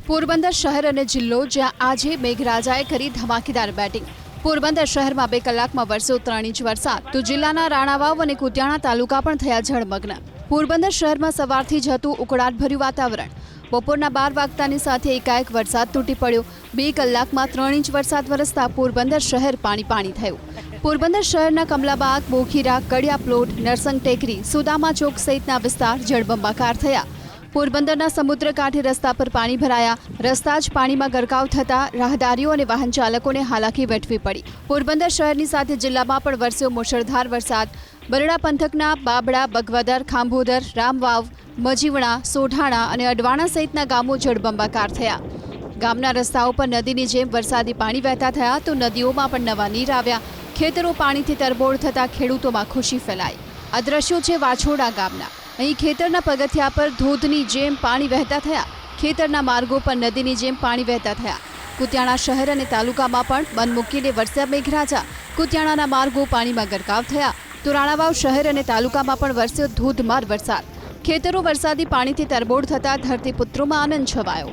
પોરબંદર શહેર અને જિલ્લો જ્યાં આજે મેઘરાજાએ કરી ધમાકેદાર બેટિંગ। પોરબંદર શહેરમાં 2 કલાકમાં વરસ્યો 3 ઇંચ વરસાદ તો જિલ્લાના રાણાવાવ અને કુતિયાણા તાલુકા પણ થયા જળમગ્ન। પોરબંદર શહેરમાં સવારથી જ હતું ઉકળાટભર્યું વાતાવરણ। બપોરના 12 વાગતાની સાથે એકાએક વરસાદ તૂટી પડ્યો। 2 કલાકમાં 3 ઇંચ વરસાદ વરસતા પોરબંદર શહેર પાણી થયું। પોરબંદર શહેરના કમલાબાગ, બોખીરા, કડિયા પ્લોટ, નરસંગ ટેકરી, સુદામા ચોક સહિતના વિસ્તાર જળબંબાકાર થયા। પોરબંદરના સમુદ્ર કાંઠે રસ્તા પર પાણી ભરાયા। રસ્તા જ પાણીમાં ગરકાવ થતા રાહદારીઓ અને વાહન ચાલકોને હાલાકી વેઠવી પડી। પોરબંદર શહેરની સાથે જિલ્લામાં પણ વરસ્યો મુશળધાર વરસાદ। બરડા પંથકના બાબડા, બગવદર, ખાંભોદર, રામવાવ, મજીવણા, સોઢાણા અને અડવાણા સહિતના ગામો જળબંબાકાર થયા। ગામના રસ્તાઓ પર નદીની જેમ વરસાદી પાણી વહેતા થયા તો નદીઓમાં પણ નવા નીર આવ્યા। ખેતરો પાણીથી તરબોળ થતા ખેડૂતોમાં ખુશી ફેલાઈ। આ દ્રશ્યો છે વાછોડા ગામના। અહીં ખેતરના પગથિયા પર ધોધની જેમ પાણી વહેતા થયા। ખેતરના માર્ગો પર નદીની જેમ પાણી વહેતા થયા। કુતિયાણા શહેર અને તાલુકામાં પણ બંધ મૂકીને વરસ્યા મેઘરાજા। કુતિયાણાના માર્ગો પાણીમાં ગરકાવ થયા તો રાણાવાવ શહેર અને તાલુકામાં પણ વરસ્યો ધોધમાર વરસાદ। ખેતરો વરસાદી પાણીથી તરબોળ થતા ધરતીપુત્રોમાં આનંદ છવાયો।